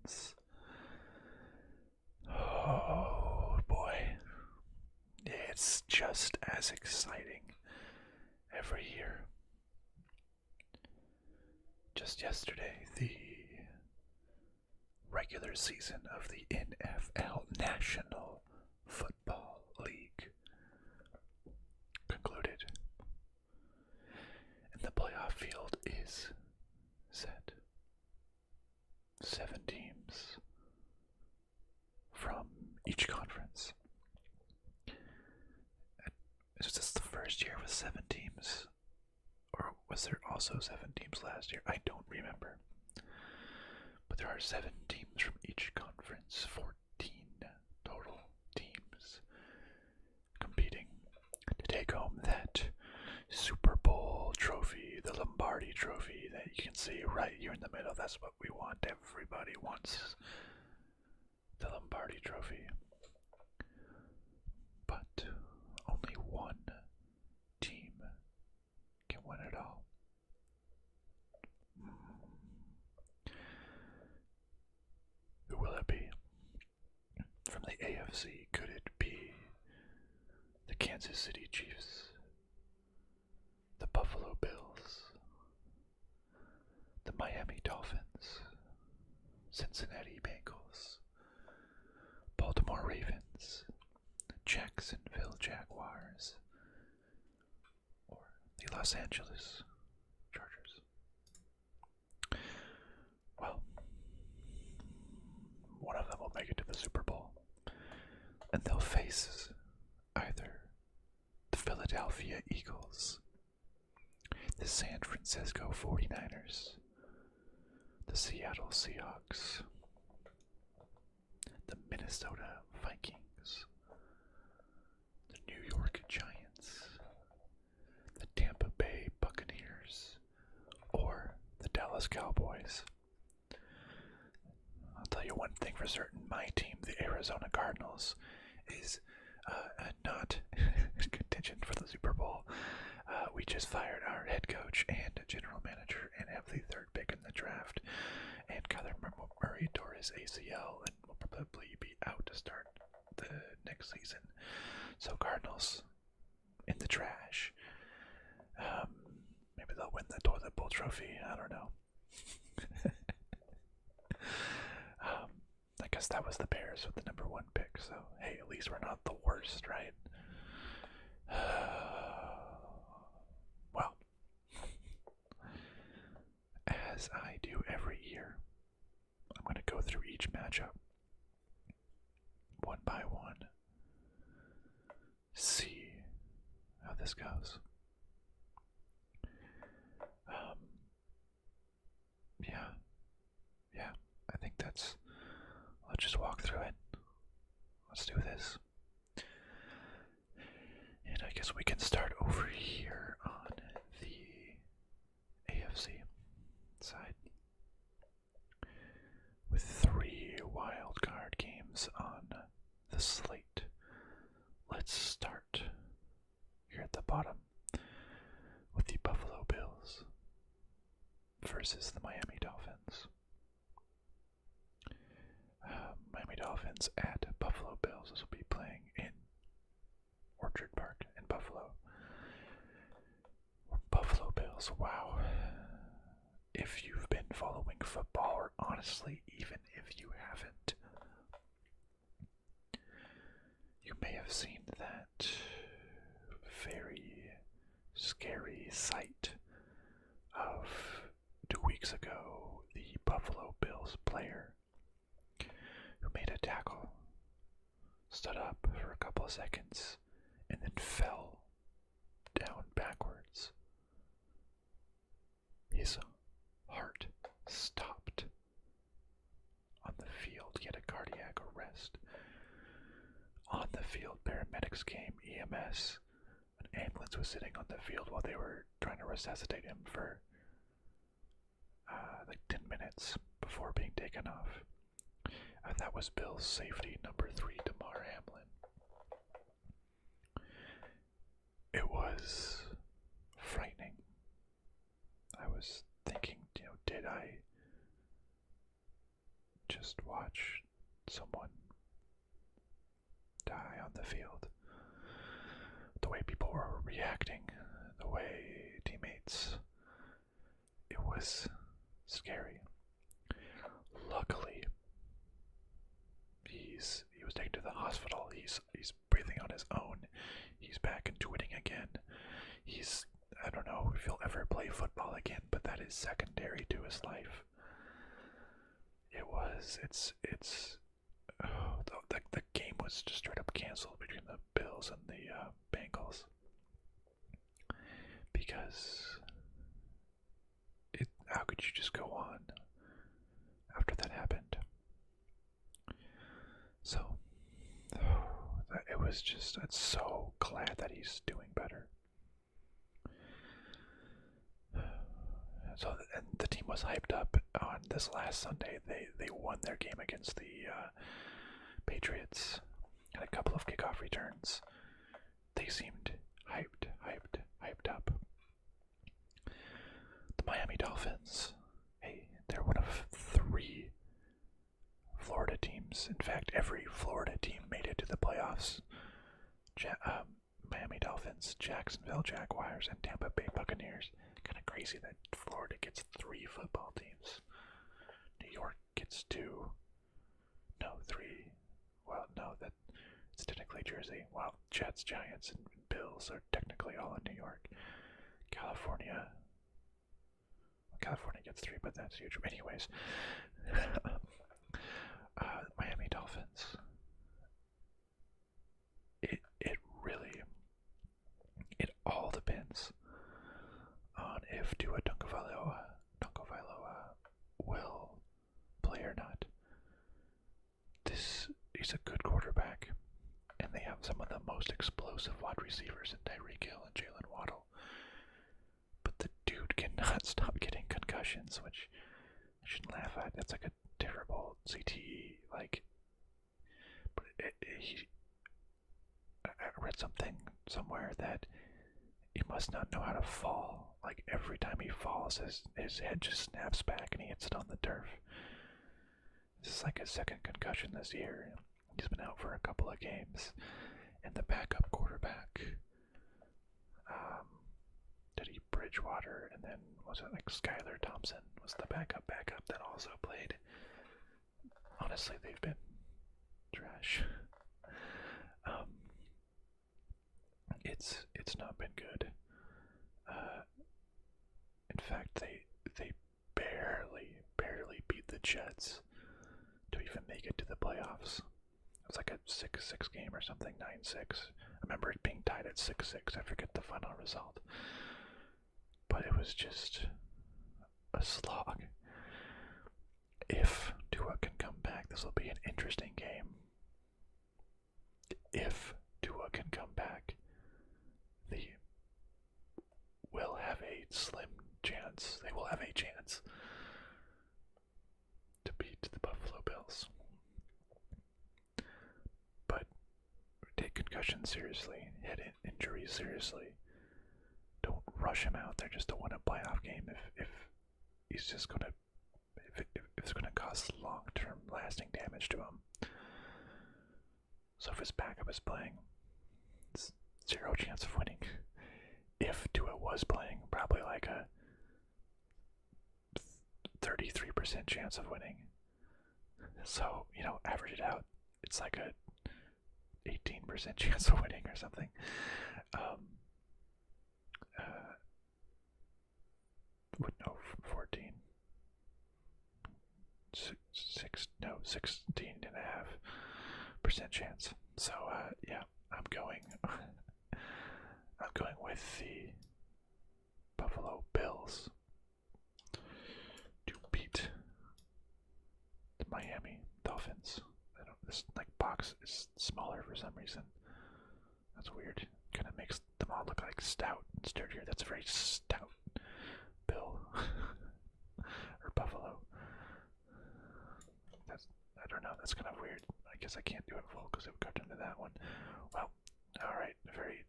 fans. Oh boy, it's just as exciting every year. Just yesterday, the regular season of the NFL National Football League concluded, and the playoff field is set. 7 teams from each conference. Is this the first year with 7 teams? Or was there also 7 teams last year? I don't remember. But there are 7 teams from each conference, 14 total teams competing to take home that Super Bowl trophy, the Lombardi trophy that you can see right here in the middle. That's what we want. Everybody wants the Lombardi trophy. But only one team can win it all. Who will it be? From the AFC, could it be the Kansas City Chiefs, the Buffalo Bills, the Miami Dolphins, Cincinnati Bengals, Baltimore Ravens, Jacksonville Jaguars, or the Los Angeles Chargers? Well, one of them will make it to the Super Bowl, and they'll face either the Philadelphia Eagles, the San Francisco 49ers, the Seattle Seahawks, the Minnesota Vikings, the New York Giants, the Tampa Bay Buccaneers, or the Dallas Cowboys. I'll tell you one thing for certain, my team, the Arizona Cardinals, is not contingent for the Super Bowl. We just fired our head coach and general manager and have the 3rd pick in the draft. And Kyler Murray tore his ACL and will probably be out to start the next season. So Cardinals in the trash. Maybe they'll win the toilet bowl trophy. I don't know. I guess that was the Bears with the number 1 pick. So hey, at least we're not the worst, right? Well, as I do every year, I'm going to go through each matchup one by one, see how this goes. Yeah, I think let's just walk through it. Let's do this. And I guess we can start over here on the AFC side with 3 wild card games on the slate. Let's start here at the bottom with the Buffalo Bills versus the Miami Dolphins. Miami Dolphins at Buffalo Bills. This will be playing in Orchard Park in Buffalo. Buffalo Bills, wow. If you've been following football, or honestly, even if you haven't, you may have seen that very scary sight of 2 weeks ago, the Buffalo Bills player who made a tackle stood up for a couple of seconds and then fell down backwards. His heart stopped on the field. He had a cardiac arrest. On the field, paramedics came, EMS. An ambulance was sitting on the field while they were trying to resuscitate him for like 10 minutes before being taken off. That was Bill's safety, number 3, Damar Hamlin. It was frightening. I was thinking, did I just just watch someone die on the field. The way people were reacting, the way teammates, it was scary. Luckily, he was taken to the hospital. He's breathing on his own. He's back and tweeting again. I don't know if he'll ever play football again, but that is secondary to his life. The game was just straight up canceled between the Bills and the Bengals because how could you just go on after that happened? So I'm so glad that he's doing better. So and the team was hyped up on this last Sunday. They won their game against the Patriots. Had a couple of kickoff returns. They seemed hyped up. The Miami Dolphins, hey, they're one of 3 Florida teams. In fact, every Florida team made it to the playoffs. Miami Dolphins, Jacksonville Jaguars, and Tampa Bay Buccaneers. Kind of crazy that Florida gets 3 football teams. New York gets 2. No, 3. Well, no, it's technically Jersey. Well, Jets, Giants, and Bills are technically all in New York. California gets 3, but that's huge. Anyways, Miami Dolphins. It all depends on if Tua Tagovailoa will play or not. He's a good quarterback, and they have some of the most explosive wide receivers in Tyreek Hill and Jalen Waddle. But the dude cannot stop getting concussions, which I shouldn't laugh at. That's like a terrible CTE. But I read something somewhere that he must not know how to fall. Like every time he falls, his head just snaps back and he hits it on the turf. This is like his second concussion this year. He's been out for a couple of games. And the backup quarterback, Teddy Bridgewater, and then was it like Skylar Thompson was the backup that also played. Honestly, they've been trash. It's not been good. In fact, they barely beat the Jets to even make it to the playoffs. It was like a 6-6 game or something, 9-6. I remember it being tied at 6-6. I forget the final result. But it was just a slog. If Tua can come back, this will be an interesting game. If Tua can come back, they will have a slim chance. They will have a chance to beat the Buffalo Bills. But take concussions seriously, head injuries seriously. Don't rush him out there just to win a playoff game if he's just gonna if it's gonna cause long-term lasting damage to him. So if his backup is playing, it's 0 chance of winning. If Tua was playing, probably like a 33% chance of winning. So, average it out. It's like a 18% chance of winning or something. 14. 16.5% chance. So, yeah, I'm going with the Buffalo Bills to beat the Miami Dolphins. This box is smaller for some reason. That's weird. Kind of makes them all look like stout and sturdier. That's a very stout bill or buffalo. I don't know. That's kind of weird. I guess I can't do it full because it would cut into that one. Well, all right. A very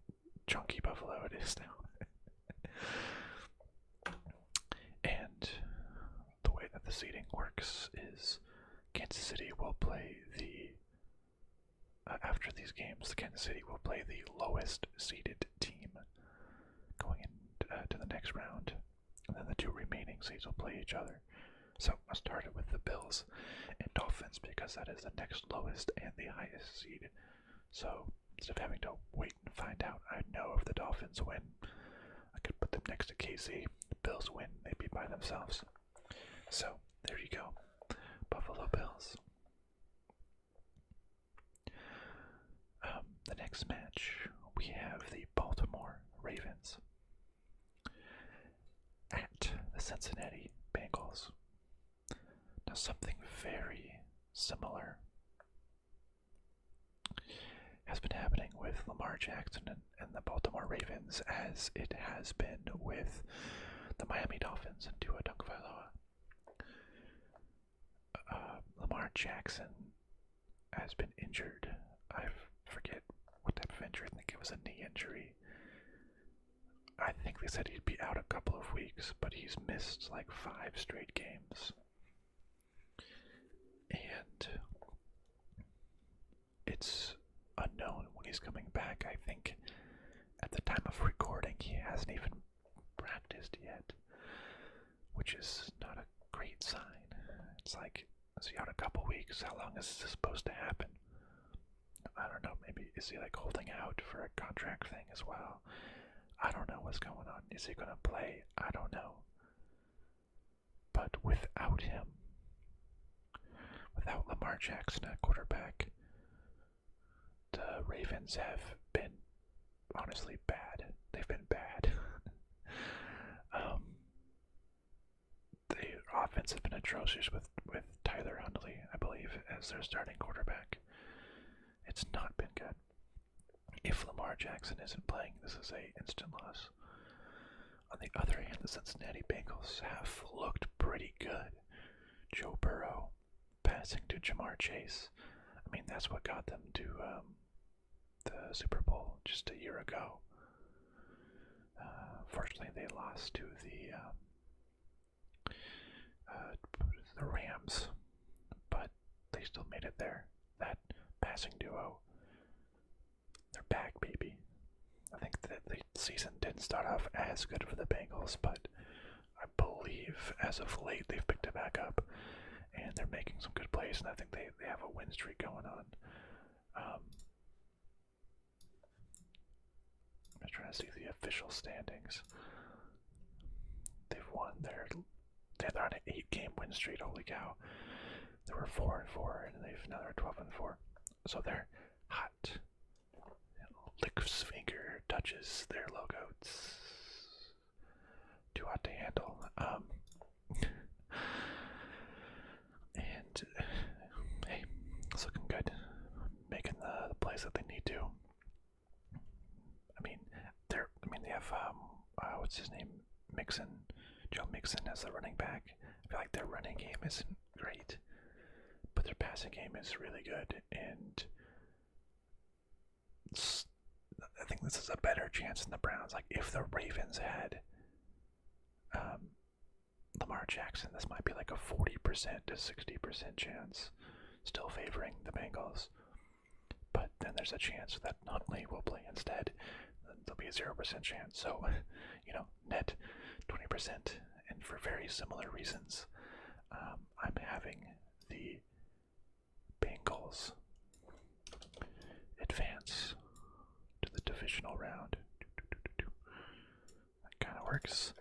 chunky buffalo it is now. And the way that the seating works is Kansas City will play after these games, Kansas City will play the lowest seeded team going into the next round. And then the two remaining seeds will play each other. So I started with the Bills and Dolphins because that is the next lowest and the highest seed. So instead of having to wait and find out, I know if the Dolphins win, I could put them next to KC. The Bills win, they'd be by themselves. So there you go, Buffalo Bills. The next match, we have the Baltimore Ravens at the Cincinnati Bengals. Now something very similar has been happening with Lamar Jackson and the Baltimore Ravens as it has been with the Miami Dolphins and Tua Tagovailoa. Lamar Jackson has been injured. I forget what type of injury. I think it was a knee injury. I think they said he'd be out a couple of weeks, but he's missed like 5 straight games. And it's unknown when he's coming back. I think at the time of recording, he hasn't even practiced yet, which is not a great sign. It's like, is he out a couple weeks? How long is this supposed to happen? I don't know, maybe is he like holding out for a contract thing as well? I don't know what's going on. Is he going to play? I don't know. But without him, without Lamar Jackson at quarterback, the Ravens have been honestly bad. They've been bad. The offense has been atrocious with Tyler Huntley, I believe, as their starting quarterback. It's not been good. If Lamar Jackson isn't playing, this is an instant loss. On the other hand, the Cincinnati Bengals have looked pretty good. Joe Burrow passing to Jamar Chase. I mean, that's what got them to the Super Bowl just a year ago. Fortunately, they lost to the Rams, but they still made it there. That passing duo, they're back, baby. I think that the season didn't start off as good for the Bengals, but I believe as of late they've picked it back up, and they're making some good plays, and I think they have a win streak going on. I'm just trying to see the official standings. They've won they're on an 8-game win streak. Holy cow! They were 4-4, and now they're 12-4. So they're hot. Licks finger touches their logo. Too hot to handle. And hey, it's looking good. Making the plays that they need to. They have what's his name? Joe Mixon as the running back. I feel like their running game isn't great, but their passing game is really good, and I think this is a better chance than the Browns. Like, if the Ravens had Lamar Jackson, this might be like a 40% to 60% chance, still favoring the Bengals. But then there's a chance that Huntley will play instead. Then there'll be a 0% chance. So, net 20%. And for very similar reasons, I'm having the Bengals advance to the divisional round. That kind of works.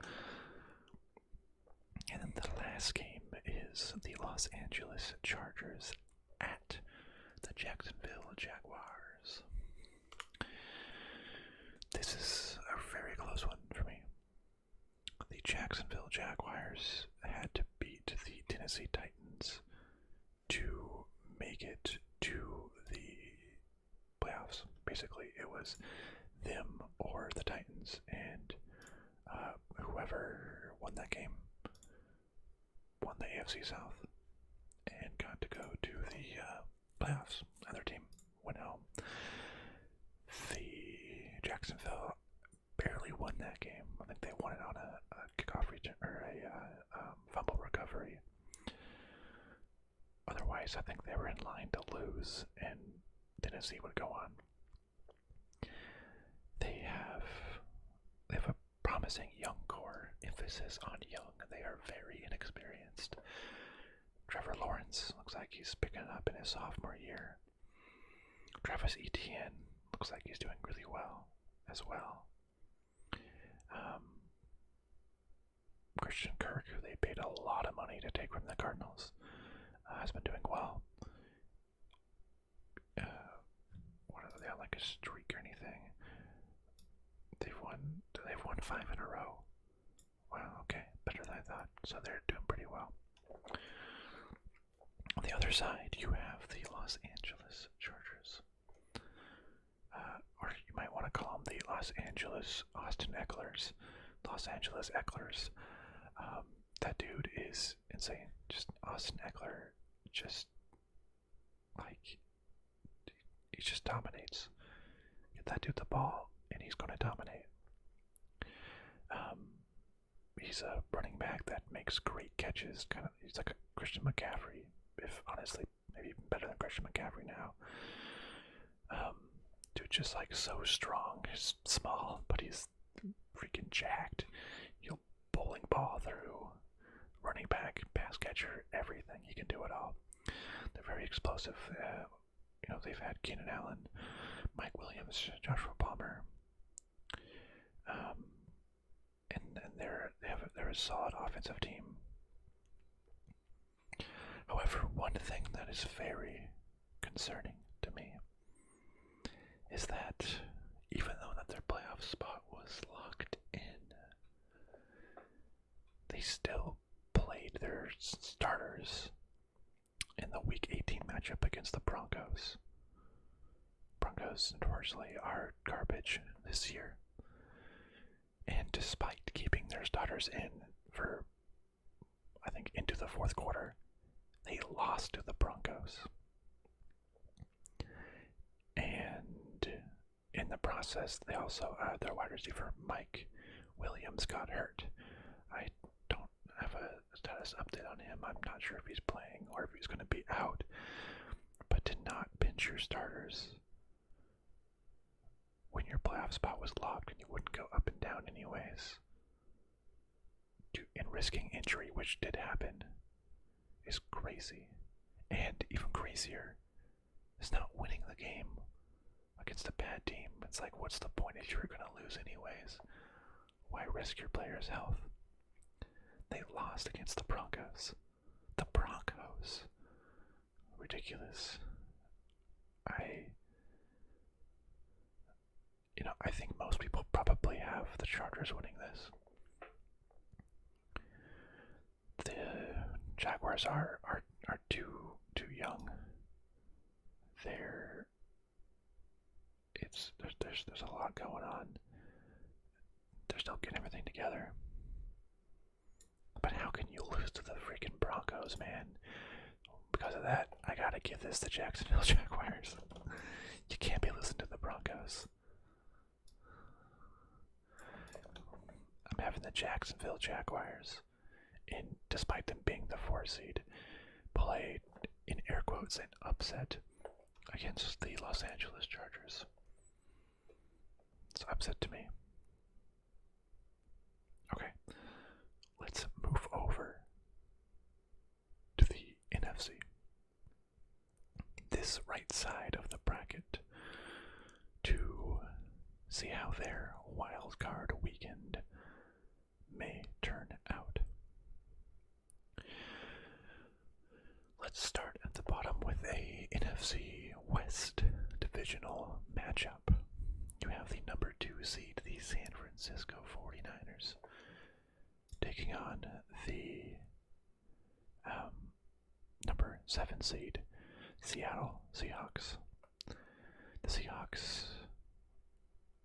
And then the last game is the Los Angeles Chargers at the Jacksonville Jaguars. This is a very close one for me. The Jacksonville Jaguars had to beat the Tennessee Titans to make it to the playoffs. Basically, it was them or the Titans, and whoever won that game won the AFC South and got to go to the playoffs. Other team went home. The Jacksonville barely won that game. I think they won it on a kickoff return or a fumble recovery. Otherwise, twice. I think they were in line to lose, and Tennessee would go on. They have a promising young core, emphasis on young. They are very inexperienced. Trevor Lawrence looks like he's picking up in his sophomore year. Travis Etienne looks like he's doing really well as well. Christian Kirk, who they paid a lot of money to take from the Cardinals, has been doing well. What are they on, like a streak or anything? They've won 5 in a row. Wow, okay, better than I thought. So they're doing pretty well. On the other side, you have the Los Angeles Chargers. Or you might want to call them the Los Angeles Austin Ecklers. Los Angeles Ecklers. That dude is insane. Just Austin Eckler, just like, he just dominates. Get that dude the ball, and he's going to dominate. He's a running back that makes great catches. He's like a Christian McCaffrey, if honestly, maybe even better than Christian McCaffrey now. Dude, just like so strong. He's small, but he's freaking jacked. He'll bowling ball through, running back, pass catcher, everything. He can do it all. They're very explosive. They've had Keenan Allen, Mike Williams, Joshua Palmer, and they're a solid offensive team. However, one thing that is very concerning to me is that even though that their playoff spot was locked in, they still played their starters in the Week 18 matchup against the Broncos. Broncos, unfortunately, are garbage this year. And despite keeping their starters in for, I think, into the fourth quarter, they lost to the Broncos. And in the process, they also, their wide receiver, Mike Williams, got hurt. I don't have a status update on him. I'm not sure if he's playing or if he's going to be out. But to not bench your starters when your playoff spot was locked and you wouldn't go up and down anyways, and risking injury, which did happen, is crazy. And even crazier is not winning the game against a bad team. It's like, what's the point if you're going to lose anyways? Why risk your players' health? They lost against the Broncos. The Broncos. Ridiculous. I think most people probably have the Chargers winning this. The Jaguars are too young. There's a lot going on. They're still getting everything together. But how can you lose to the freaking Broncos, man? Because of that, I gotta give this to Jacksonville Jaguars. You can't be losing to the Broncos. I'm having the Jacksonville Jaguars, and despite them being the 4 seed, play, in air quotes, an upset against the Los Angeles Chargers. It's upset to me. Okay, let's move over to the NFC. This right side of the bracket to see how their wild card weekend may turn out. Let's start at the bottom with a NFC West Divisional matchup. You have the number 2 seed, the San Francisco 49ers, taking on the number 7 seed, Seattle Seahawks. The Seahawks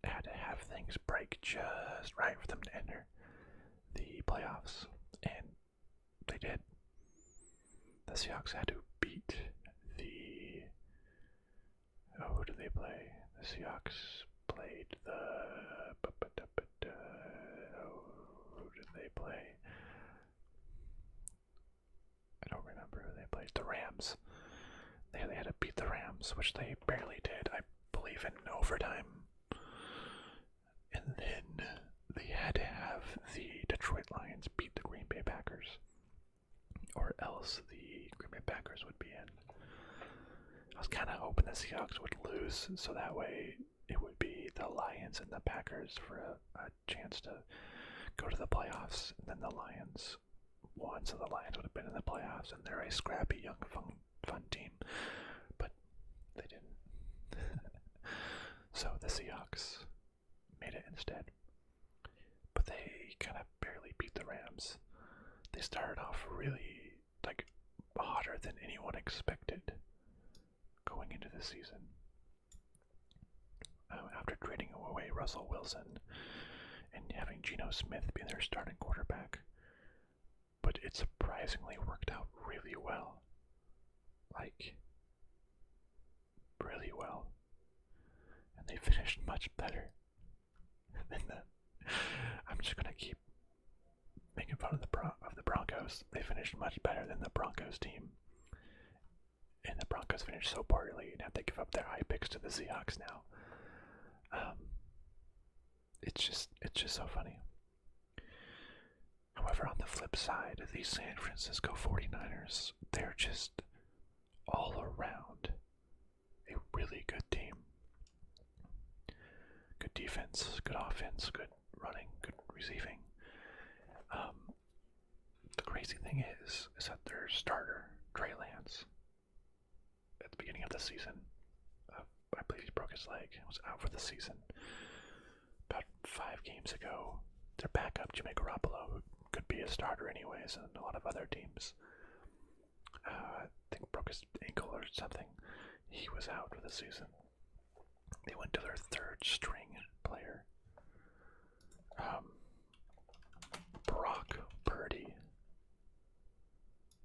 had to have things break just right for them to enter the playoffs, and they did. The Seahawks had to beat the... who did they play? The Seahawks played the... who did they play? I don't remember who they played. The Rams. Rams, which they barely did, I believe, in overtime. And then they had to have the Detroit Lions beat the Green Bay Packers, or else the Green Bay Packers would be in. I was kind of hoping the Seahawks would lose, so that way it would be the Lions and the Packers for a chance to go to the playoffs, and then the Lions won, so the Lions would have been in the playoffs, and they're a scrappy, young, fun team, but they didn't. So the Seahawks made it instead, but they kind of barely beat the Rams. They started off really, hotter than anyone expected going into the season. After trading away Russell Wilson and having Geno Smith be their starting quarterback. But it surprisingly worked out really well. Really well. And they finished much better than I'm just going to keep making fun of the Broncos. They finished much better than the Broncos team. And the Broncos finished so poorly and have to give up their high picks to the Seahawks now. It's just so funny. However, on the flip side, the San Francisco 49ers, they're just all around a really good team. Good defense, good offense, good running, good receiving. The crazy thing is that their starter, Trey Lance, at the beginning of the season, I believe he broke his leg, was out for the season. About 5 games ago, their backup, Jimmy Garoppolo, who could be a starter anyways, and a lot of other teams, I think broke his ankle or something. He was out for the season. They went to their 3rd string player, Brock Purdy,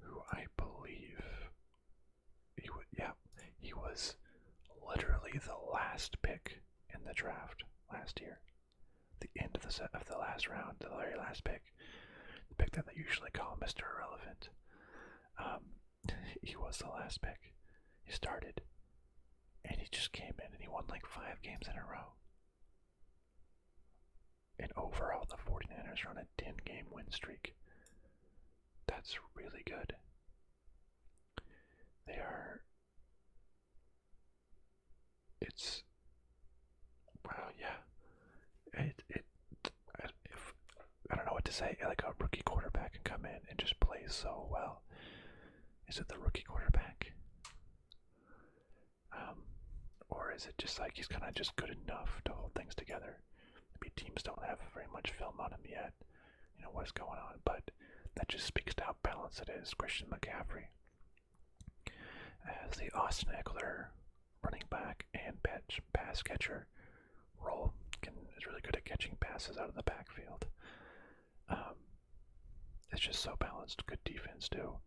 who I believe he was literally the last pick in the draft last year. The end of the last round, the very last pick, the pick that they usually call Mr. Irrelevant. He was the last pick. He started, and he just came in and he won 5 games in a row. And overall, the 49ers are on a 10-game win streak. That's really good. They are. It's. Wow, yeah. I don't know what to say. A rookie quarterback can come in and just play so well. Is it the rookie quarterback? Or is it just he's kind of just good enough to hold things together? Maybe teams don't have very much film on him yet. You know what's going on, but that just speaks to how balanced it is. Christian McCaffrey as the Austin Eckler running back and pass catcher role is really good at catching passes out of the backfield. It's just so balanced. Good defense too.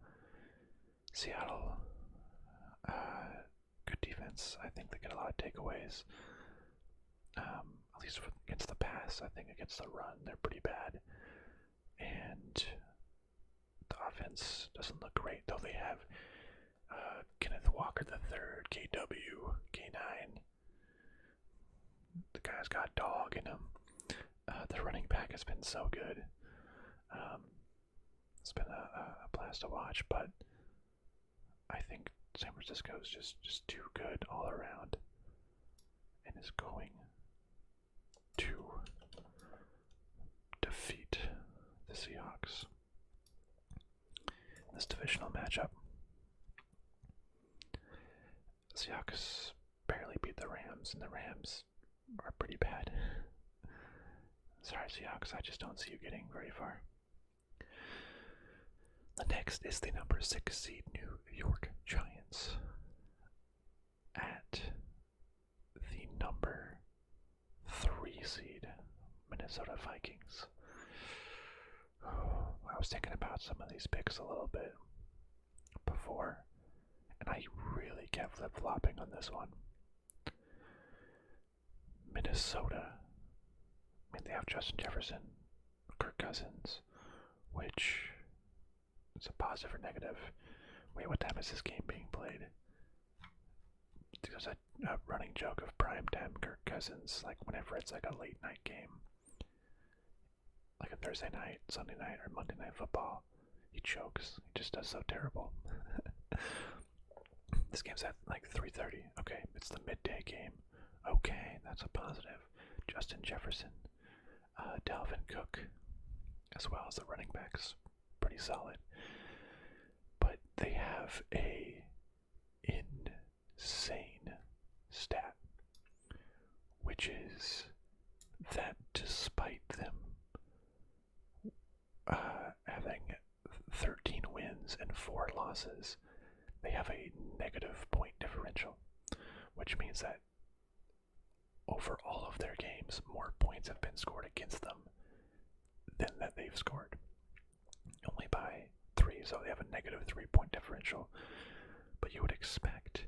Seattle, good defense. I think they get a lot of takeaways. At least against the pass. I think against the run, they're pretty bad. And the offense doesn't look great, though they have Kenneth Walker III, KW, K9. The guy's got dog in him. The running back has been so good. It's been a blast to watch, but I think San Francisco is just too good all around and is going to defeat the Seahawks in this divisional matchup. The Seahawks barely beat the Rams, and the Rams are pretty bad. Sorry, Seahawks, I just don't see you getting very far. The next is the number 6 seed New York Giants at the number 3 seed Minnesota Vikings. I was thinking about some of these picks a little bit before, and I really kept flip-flopping on this one. Minnesota, they have Justin Jefferson, Kirk Cousins, which is a positive or negative. Wait, what time is this game being played? there's a running joke of primetime Kirk Cousins, like whenever it's like a late night game, like a Thursday night, Sunday night, or Monday Night Football, he chokes. He just does so terrible. This game's at like 3:30. Okay, it's the midday game. Okay, that's a positive. Justin Jefferson, Dalvin Cook, as well as the running backs, pretty solid. But they have a insane stat, which is that despite them having 13 wins and 4 losses, they have a negative point differential, which means that over all of their games, more points have been scored against them than that they've scored. Only by 3, so they have a negative 3-point differential. But you would expect,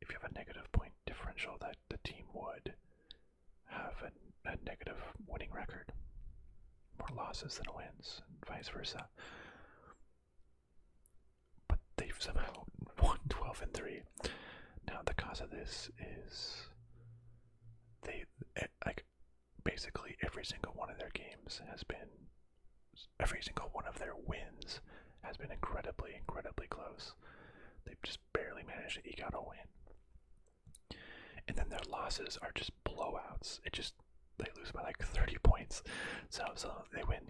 if you have a negative point differential, that the team would have a negative winning record. More losses than wins, and vice versa. But they've somehow won 12-3. Now the cause of this is basically every single one of their games has been, every single one of their wins has been incredibly, incredibly close. They've just barely managed to eke out a win. And then their losses are just blowouts. They lose by like 30 points. So they win,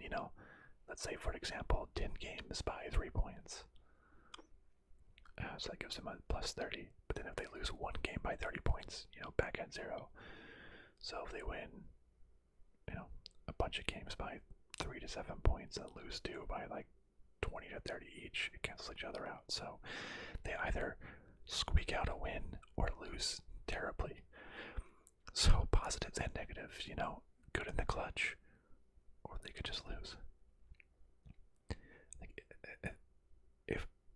let's say for example, 10 games by 3 points. So that gives them a plus 30. But then if they lose one game by 30 points, back at 0. So if they win, a bunch of games by 3 to 7 points and lose 2 by like 20 to 30 each, it cancels each other out. So they either squeak out a win or lose terribly. So positives and negatives, good in the clutch, or they could just lose.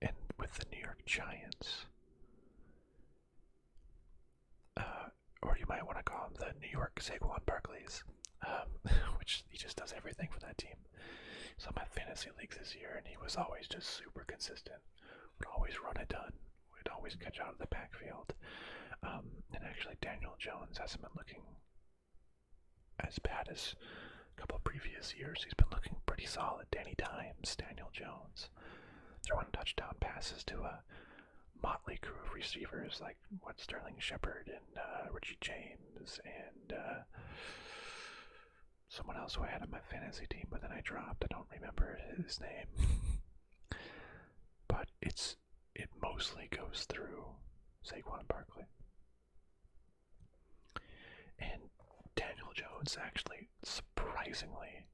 And with the New York Giants, or you might want to call him the New York Saquon Barkley's, which he just does everything for that team. So my fantasy leagues this year, and he was always just super consistent. Would always run a ton. Would always catch out of the backfield. And actually, Daniel Jones hasn't been looking as bad as a couple of previous years. He's been looking pretty solid. Danny Dimes, Daniel Jones, throwing touchdown passes to a motley crew of receivers like Sterling Shepard and Richie James and someone else who I had on my fantasy team, but then I dropped. I don't remember his name. But it mostly goes through Saquon Barkley. And Daniel Jones actually surprisingly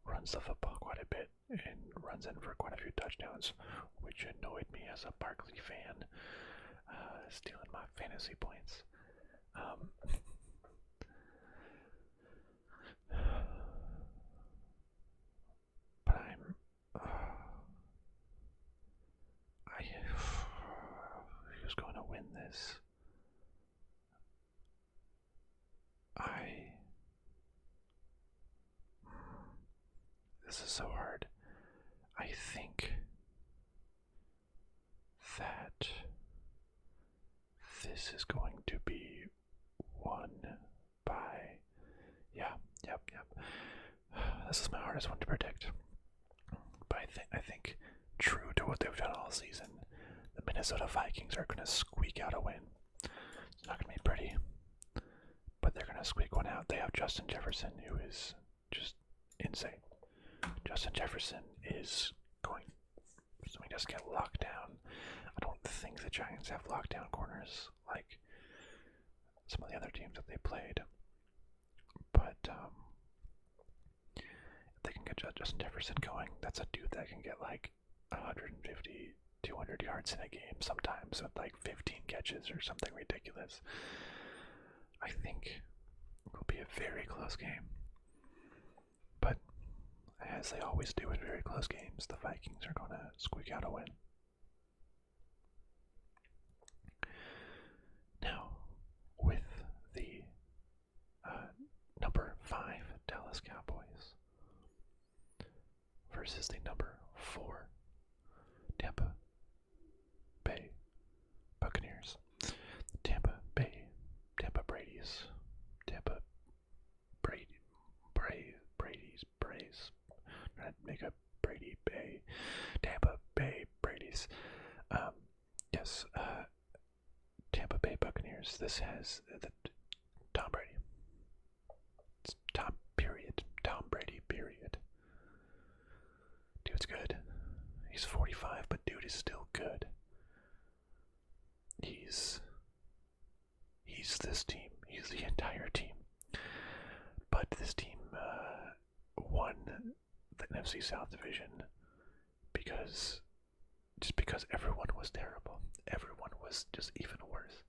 runs the football quite a bit and runs in for quite a few touchdowns, which annoyed me as a Barkley fan, stealing my fantasy points. But who's going to win this? This is so hard. I think that this is going to be won by, yep. This is my hardest one to predict. But I think true to what they've done all season, the Minnesota Vikings are going to squeak out a win. It's not going to be pretty, but they're going to squeak one out. They have Justin Jefferson, who is just insane. Justin Jefferson is going, assuming he doesn't get locked down. I don't think the Giants have lockdown corners like some of the other teams that they played. But if they can get Justin Jefferson going, that's a dude that can get like 150, 200 yards in a game sometimes with like 15 catches or something ridiculous. I think it will be a very close game. But as they always do in very close games, the Vikings are going to squeak out a win. Now, with the number 5 Dallas Cowboys versus the number 4 Tampa Bay Buccaneers. The Buccaneers. This has Tom Brady. It's Tom, period. Tom Brady, period. Dude's good. He's 45, but dude is still good. He's this team. He's the entire team. But this team won the NFC South Division because everyone was terrible. Everyone was just even worse.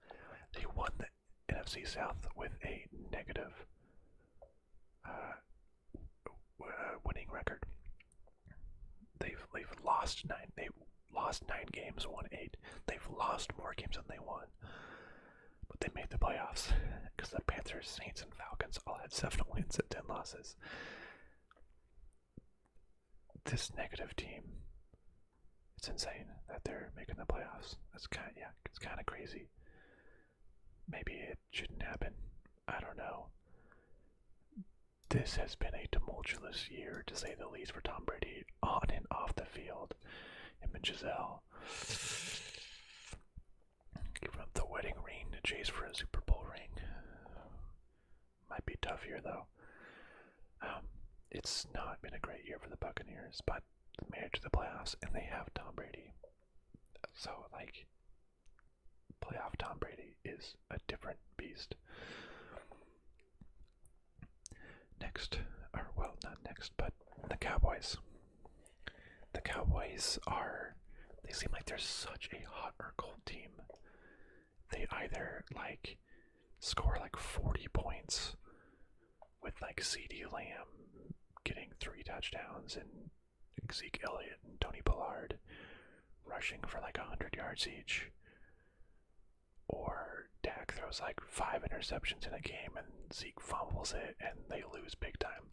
They won the NFC South with a negative winning record. They've lost 9. They lost 9 games, won 8. They've lost more games than they won. But they made the playoffs because the Panthers, Saints, and Falcons all had 7 wins and 10 losses. This negative team, it's insane that they're making the playoffs. It's kind of crazy. Maybe it shouldn't happen. I don't know. This has been a tumultuous year, to say the least, for Tom Brady on and off the field. Him and Giselle giving up the wedding ring to chase for a Super Bowl ring. Might be tough here, though. It's not been a great year for the Buccaneers, but they made it to the playoffs, and they have Tom Brady. So, playoff Tom Brady is a different beast. Next, or well, not next, but the Cowboys. The Cowboys they seem like they're such a hot or cold team. They either score 40 points with CeeDee Lamb getting 3 touchdowns and Zeke Elliott and Tony Pollard rushing for 100 yards each, or Dak throws 5 interceptions in a game and Zeke fumbles it and they lose big time.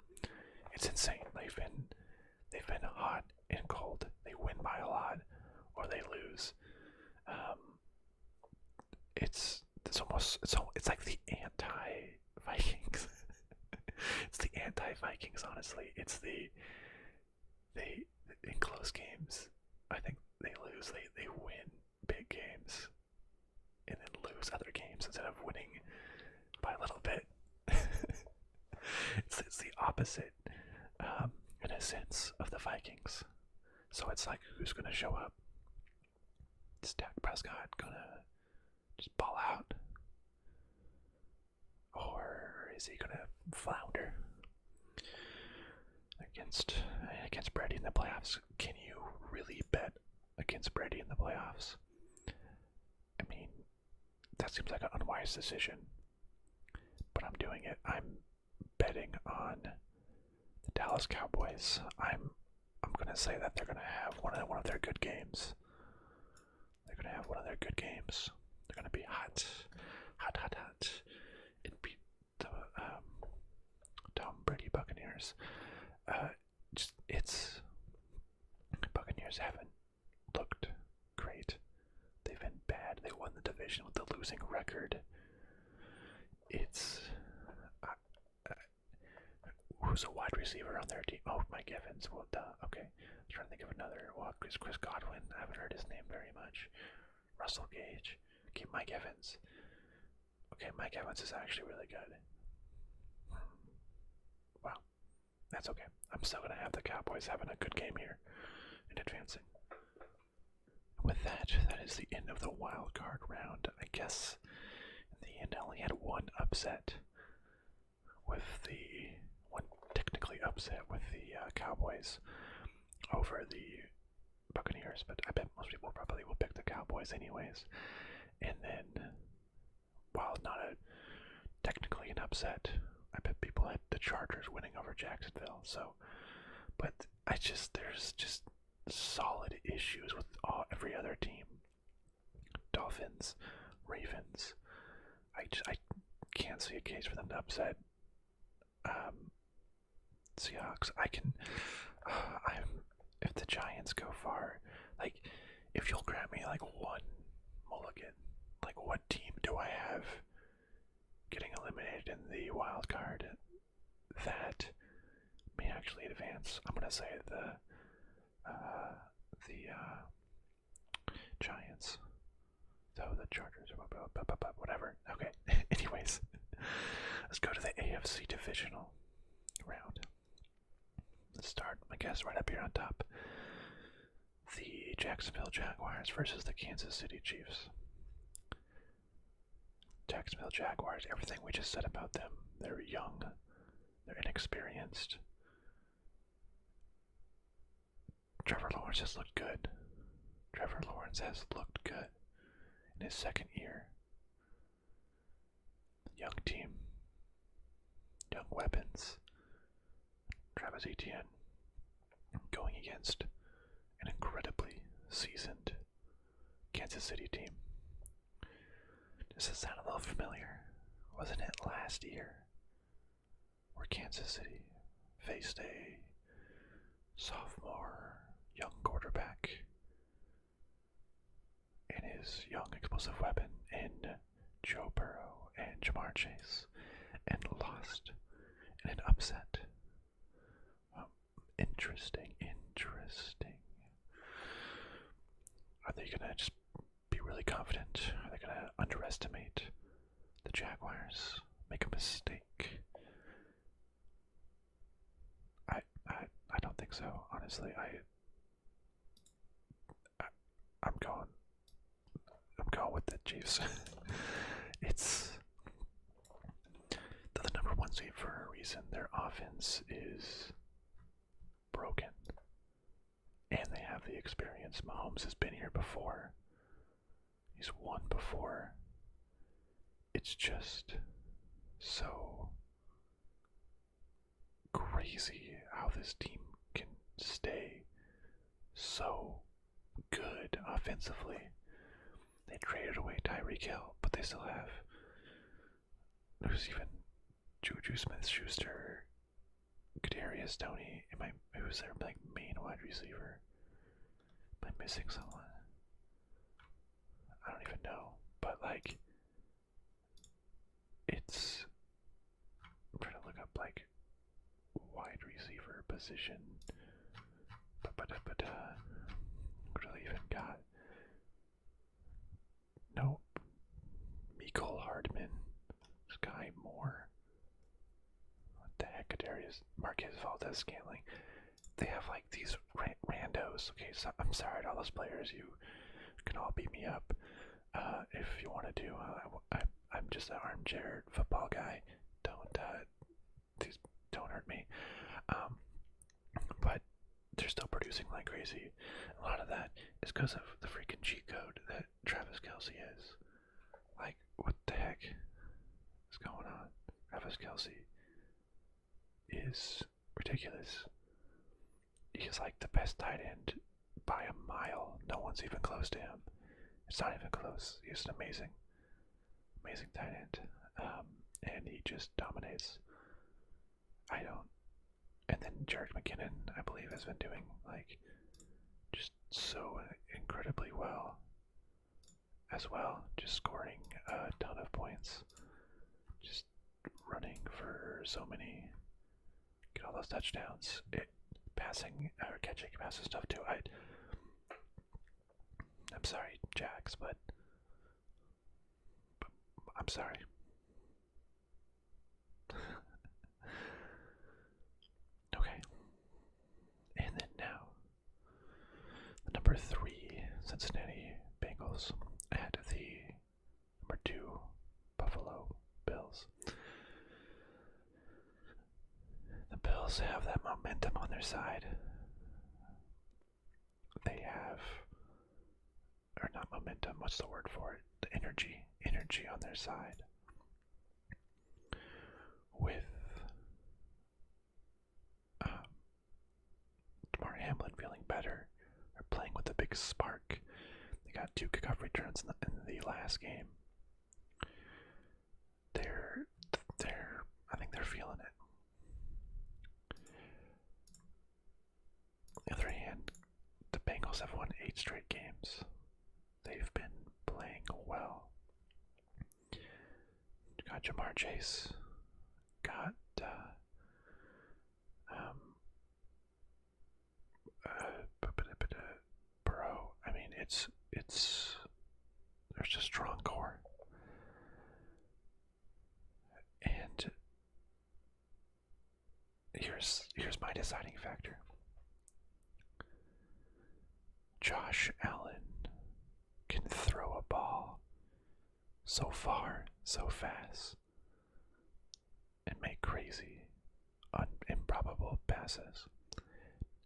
It's insane. They've been hot and cold. They win by a lot or they lose. It's like the anti-Vikings. It's the anti-Vikings, honestly. It's in close games, I think they lose. They win big games and then lose other games instead of winning by a little bit. It's the opposite, in a sense, of the Vikings. So it's who's going to show up? Is Dak Prescott going to just ball out? Or is he going to flounder against Brady in the playoffs? Can you really bet against Brady in the playoffs? I mean, that seems like an unwise decision, but I'm doing it. I'm betting on the Dallas Cowboys. I'm gonna say that they're gonna have one of their good games. They're gonna have one of their good games. They're gonna be hot. And beat the Tom Brady Buccaneers. Buccaneers haven't looked great. They've been bad. They won the division with a losing record. Who's a wide receiver on their team? Oh, Mike Evans. Well, duh. Okay. I'm trying to think of another. Well, Chris Godwin. I haven't heard his name very much. Russell Gage. Okay, Mike Evans. Okay, Mike Evans is actually really good. Wow. That's okay. I'm still going to have the Cowboys having a good game here and advancing. With that is the end of the wild card round. I guess in the end I only had one upset with the Cowboys over the Buccaneers, but I bet most people probably will pick the Cowboys anyways. And then, while not technically an upset, I bet people had the Chargers winning over Jacksonville. So, but there's just solid issues with every other team. Dolphins, Ravens. I can't see a case for them to upset Seahawks. If the Giants go far, if you'll grant me one mulligan, what team do I have getting eliminated in the wild card that may actually advance? I'm gonna say the Giants. though the Chargers, whatever. Okay, anyways, let's go to the AFC Divisional Round. Let's start, I guess, right up here on top. The Jacksonville Jaguars versus the Kansas City Chiefs. Jacksonville Jaguars, everything we just said about them. They're young, they're inexperienced. Trevor Lawrence has looked good. Trevor Lawrence has looked good in his second year. Young team, young weapons. Travis Etienne going against an incredibly seasoned Kansas City team. Does it sound a little familiar? Wasn't it last year where Kansas City faced a sophomore young quarterback and his young explosive weapon in Joe Burrow and Jamar Chase and lost in an upset? Interesting. Are they going to just be really confident? Are they going to underestimate the Jaguars? Make a mistake? I don't think so. Honestly, I'm going with the Chiefs. It's they're the number one seed for a reason. Their offense is broken, and they have the experience. Mahomes has been here before. He's won before. It's just so crazy how this team can stay so good offensively. They traded away Tyreek Hill, but they still have. There's even Juju Smith-Schuster, Kadarius Toney. Who's their main wide receiver? Am I missing someone? I don't even know. But it's. I'm trying to look up wide receiver position. What do I even got? Nope. Mecole Hardman. Sky Moore. What the heck? Kadarius Marquez Valdez-Scantling. They have these randos. Okay, so I'm sorry to all those players. You can all beat me up if you want to do. I'm just an armchair football guy. Don't hurt me. But they're still producing like crazy. A lot of that is because of the freaking cheat code that Travis Kelce is. What the heck is going on? Travis Kelce is ridiculous. He's the best tight end by a mile. No one's even close to him. It's not even close. He's an amazing tight end. And he just dominates. And then Jerick McKinnon, I believe, has been doing just so incredibly well as well. Just scoring a ton of points. Just running for so many. Get all those touchdowns. Passing or catching passes stuff too. I'm sorry, Jax, but I'm sorry. Okay. And then now, the number 3 Cincinnati Bengals at the number 2 Buffalo Bills. The Bills have that momentum on their side. They have, or not momentum, what's the word for it? The energy on their side. With Damar Hamlin feeling better, or playing with a big spark. They got 2 kickoff returns in the last game. I think they're feeling it. On the other hand, the Bengals have won 8 straight games. They've been playing well. Got Jamar Chase. Got Burrow. I mean, it's there's such a strong core. And here's my deciding factor. Josh Allen can throw a ball so far, so fast, and make crazy, improbable passes.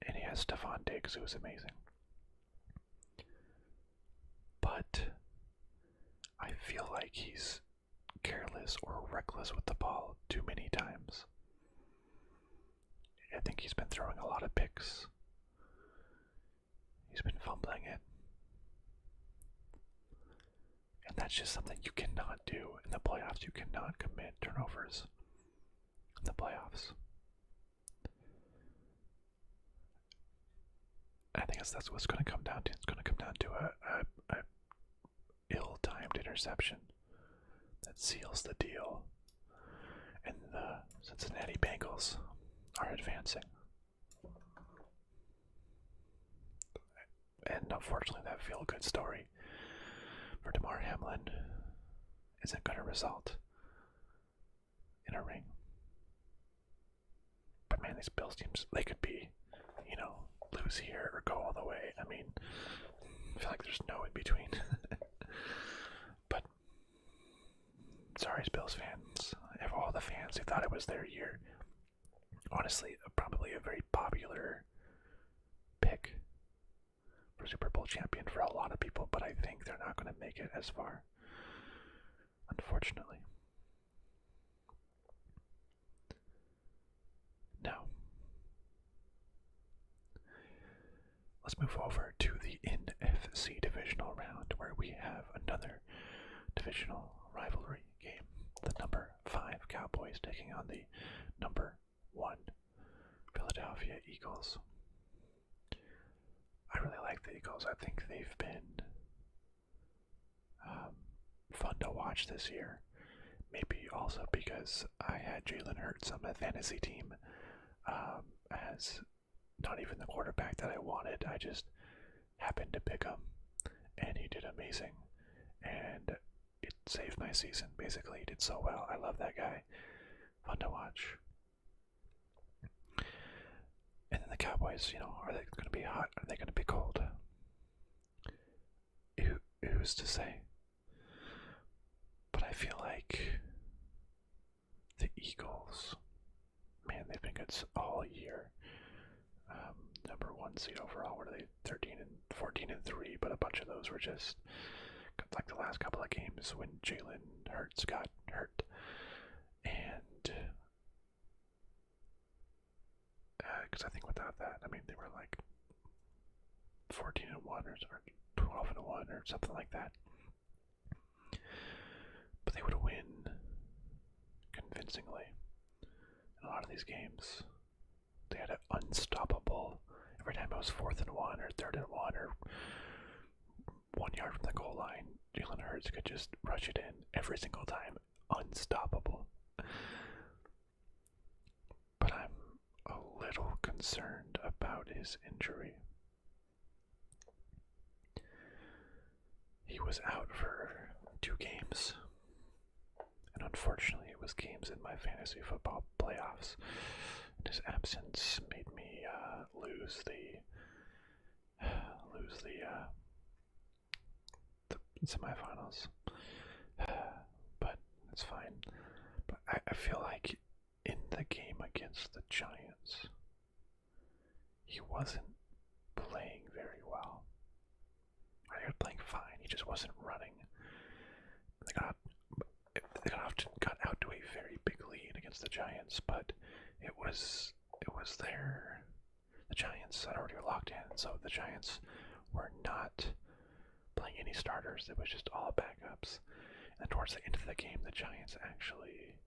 And he has Stephon Diggs, who is amazing. But I feel like he's careless or reckless with the ball too many times. I think he's been throwing a lot of picks. He's been fumbling it. And that's just something you cannot do in the playoffs. You cannot commit turnovers in the playoffs. I think that's what's going to come down to. It's going to come down to a ill-timed interception that seals the deal. And the Cincinnati Bengals are advancing. And unfortunately, that feel-good story for Damar Hamlin isn't going to result in a ring. But man, these Bills teams, they could be, lose here or go all the way. I mean, I feel like there's no in between. But sorry, Bills fans. Of all the fans who thought it was their year, honestly, probably a very popular pick for Super Bowl champion for a lot of people, but I think they're not going to make it as far, unfortunately. Now, let's move over to the NFC Divisional Round, where we have another divisional rivalry game. The number 5 Cowboys taking on the number 1 Philadelphia Eagles. I really like the Eagles. I think they've been fun to watch this year. Maybe also because I had Jalen Hurts on my fantasy team as not even the quarterback that I wanted. I just happened to pick him, and he did amazing. And it saved my season, basically. He did so well. I love that guy. Fun to watch. And then the Cowboys, are they going to be hot? Are they going to be cold? Who's to say? But I feel like the Eagles, man, they've been good all year. Number 1 seed overall. What are they? 14-3, but a bunch of those were just like the last couple of games when Jalen Hurts got hurt. And because I think without that, I mean, they were like 14-1 or 12-1 or something like that. But they would win convincingly in a lot of these games. They had an unstoppable. Every time it was 4th and 1 or 3rd and 1 or 1 yard from the goal line, Jalen Hurts could just rush it in every single time. Unstoppable. But I'm a little concerned about his injury. He was out for 2 games. And unfortunately, it was games in my fantasy football playoffs. And his absence made me lose the semifinals. But it's fine. But I feel like in the game against the Giants, he wasn't playing very well. He was playing fine. He just wasn't running. They got out to a very big lead against the Giants, but it was there. The Giants had already locked in, so the Giants were not playing any starters. It was just all backups. And towards the end of the game, the Giants actually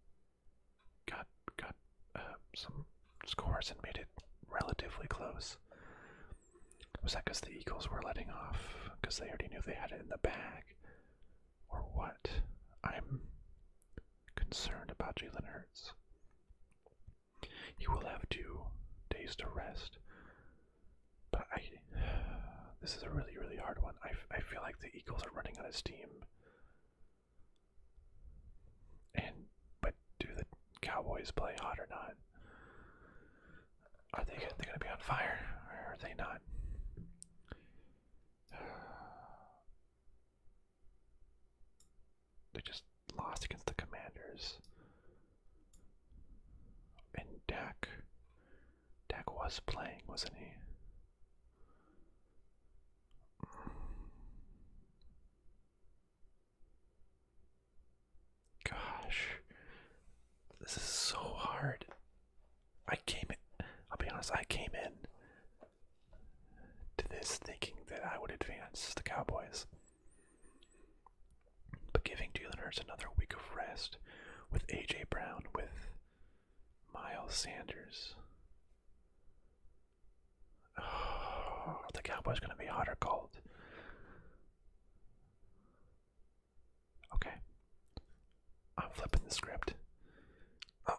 got some scores and made it relatively close. Was that because the Eagles were letting off because they already knew they had it in the bag, or what? I'm concerned about Jalen Hurts. He will have 2 days to rest, but this is a really, really hard one. I feel like the Eagles are running out of steam Cowboys play hot or not? Are they going to be on fire or are they not? They just lost against the Commanders. And Dak was playing, wasn't he? Gosh, this is so hard. I'll be honest, I came in to this thinking that I would advance the Cowboys. But giving Jalen Hurts another week of rest with A.J. Brown, with Miles Sanders. Oh, the Cowboys going to be hot or cold? Okay. I'm flipping the script. Oh,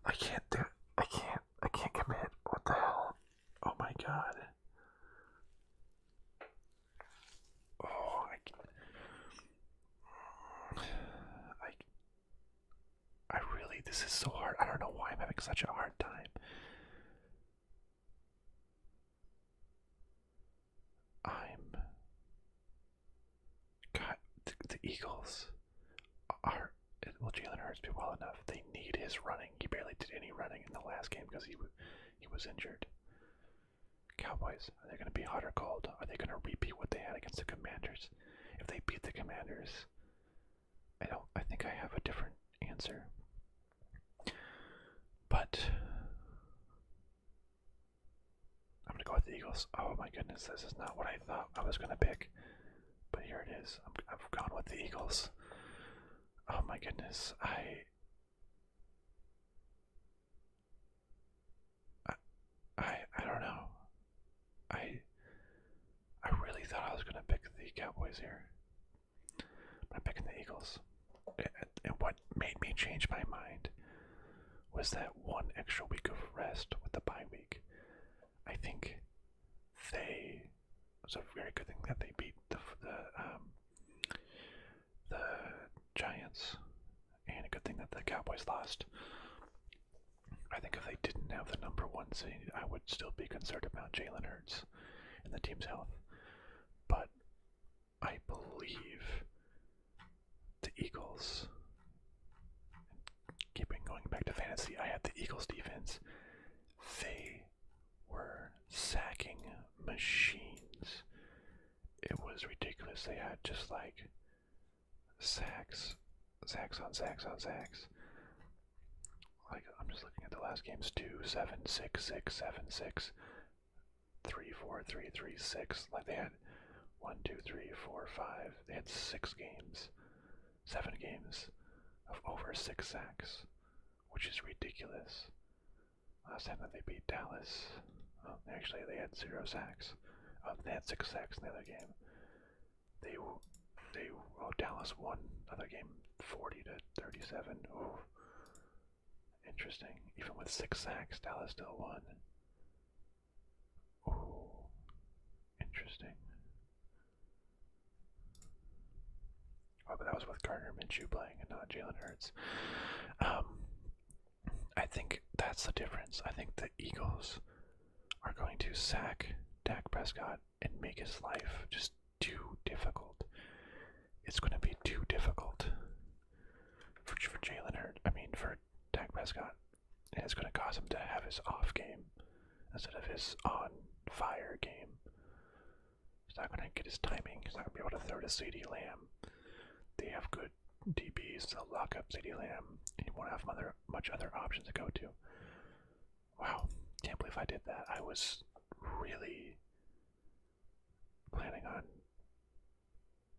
I can't do it. I can't commit. What the hell? Oh my god. Oh, I really, this is so hard. I don't know why I'm having such a hard time. The Eagles are, will Jalen Hurts be well enough? They need his running. He barely did any running in the last game because he was injured. Cowboys, are they going to be hot or cold? Are they going to repeat what they had against the Commanders? If they beat the Commanders, I think I have a different answer. But I'm going to go with the Eagles. Oh my goodness, this is not what I thought I was going to pick. But here it is. I've gone with the Eagles. Oh my goodness, I don't know. I really thought I was gonna pick the Cowboys here, but I'm picking the Eagles. And what made me change my mind was that one extra week of rest with the bye week. I think it was a very good thing that they beat the Giants, and a good thing that the Cowboys lost. I think if they didn't have the number one seed, I would still be concerned about Jalen Hurts and the team's health. But I believe the Eagles, going back to fantasy, I had the Eagles defense. They were sacking machines. It was ridiculous. They had just like sacks on sacks. Like, I'm just looking at the last games: 2, 7, 6, 6, 7, 6, 3, 4, 3, 3, 6. Like they had 1, 2, 3, 4, 5. They had 6 games, 7 games of over 6 sacks, which is ridiculous. Last time that they beat Dallas, actually they had 0 sacks. They had 6 sacks in the other game. Dallas won another game 40-37. Ooh. Interesting. Even with 6 sacks, Dallas still won. Ooh. Interesting. Oh, but that was with Gardner Minshew playing and not Jalen Hurts. I think that's the difference. I think the Eagles are going to sack Dak Prescott and make his life just too difficult. It's going to be too difficult for Jalen Hurts. For Dak Prescott. And it's going to cause him to have his off game instead of his on fire game. He's not going to get his timing. He's not going to be able to throw to CeeDee Lamb. They have good DBs. They'll lock up CeeDee Lamb. And he won't have much other options to go to. Wow. Can't believe I did that. I was really planning on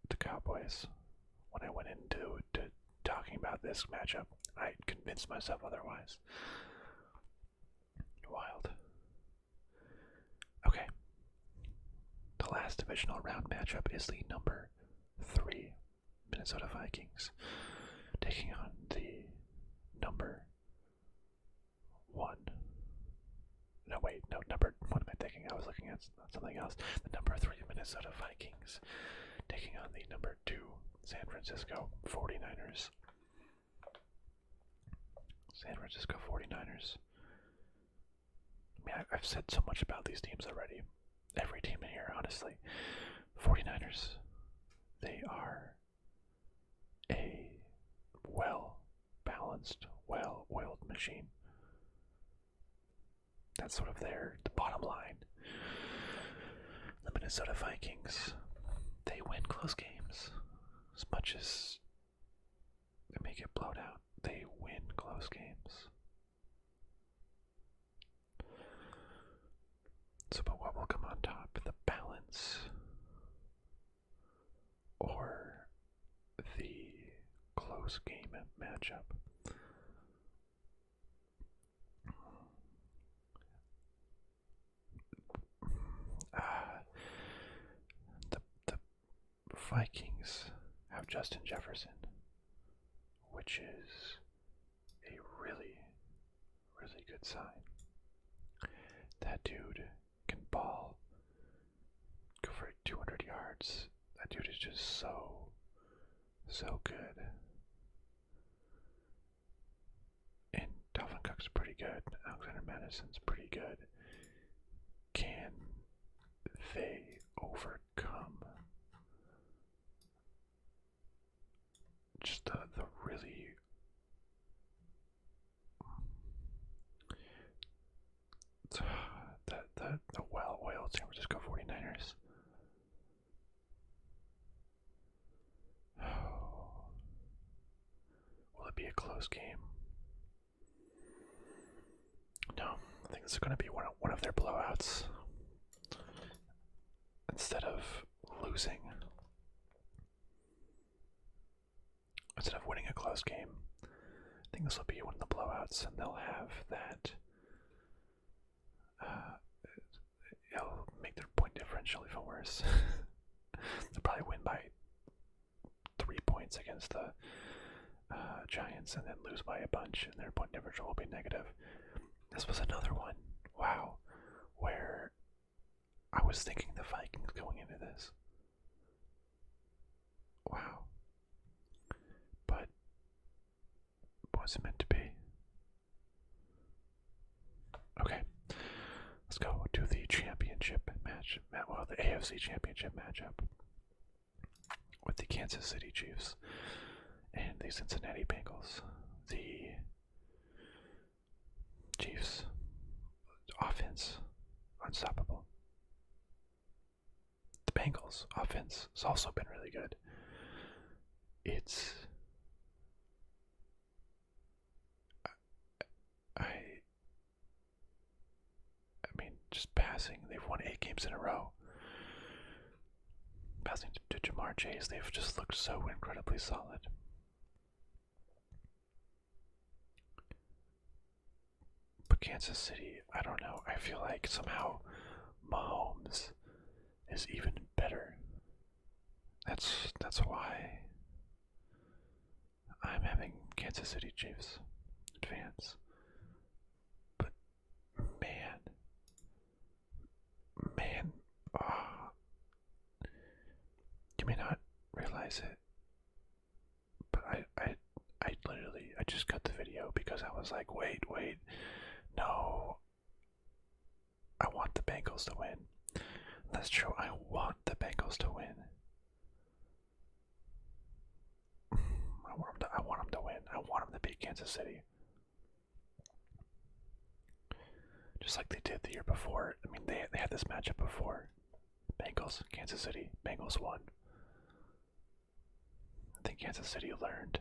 the Cowboys when I went into talking about this matchup. I convinced myself otherwise. Wild. Okay. The last divisional round matchup is the number 3 Minnesota Vikings taking on the number 1. What am I thinking? I was looking at something else. The number 3 Minnesota Vikings taking on the number 2 San Francisco 49ers. San Francisco 49ers. I mean, I've said so much about these teams already. Every team in here, honestly. 49ers, they are a well-balanced, well-oiled machine. That's sort of the bottom line. The Minnesota Vikings, they win close games. As much as they may get blown out, they win close games. So, but what will come on top? The balance or the close game matchup? The Vikings have Justin Jefferson, which is a really, really good sign. That dude can ball, go for 200 yards. That dude is just so good. And Dalvin Cook's pretty good. Alexander Madison's pretty good. Can they overcome just the really the well-oiled San Francisco 49ers? Will it be a close game? No, I think this is going to be one of their blowouts. Instead of winning a close game, I think this will be one of the blowouts, and they'll have that. It'll make their point differential even worse. They'll probably win by 3 points against the Giants, and then lose by a bunch, and their point differential will be negative. This was another one, wow, where I was thinking the Vikings going into this. Wow. But was it meant to be? Okay. Let's go to the championship match. Well, the AFC Championship matchup with the Kansas City Chiefs and the Cincinnati Bengals. The Chiefs offense unstoppable. The Bengals offense has also been really good. It's I mean, just passing. They've won 8 games in a row. Passing to Jamar Chase, they've just looked so incredibly solid. But Kansas City, I don't know. I feel like somehow Mahomes is even better. That's why I'm having Kansas City Chiefs advance. But man, you may not realize it, but I literally just cut the video because I was like, wait, no, I want the Bengals to win. That's true, I want the Bengals to win. I want them to win. I want them to beat Kansas City. Just like they did the year before. I mean, they had this matchup before. Bengals, Kansas City. Bengals won. I think Kansas City learned.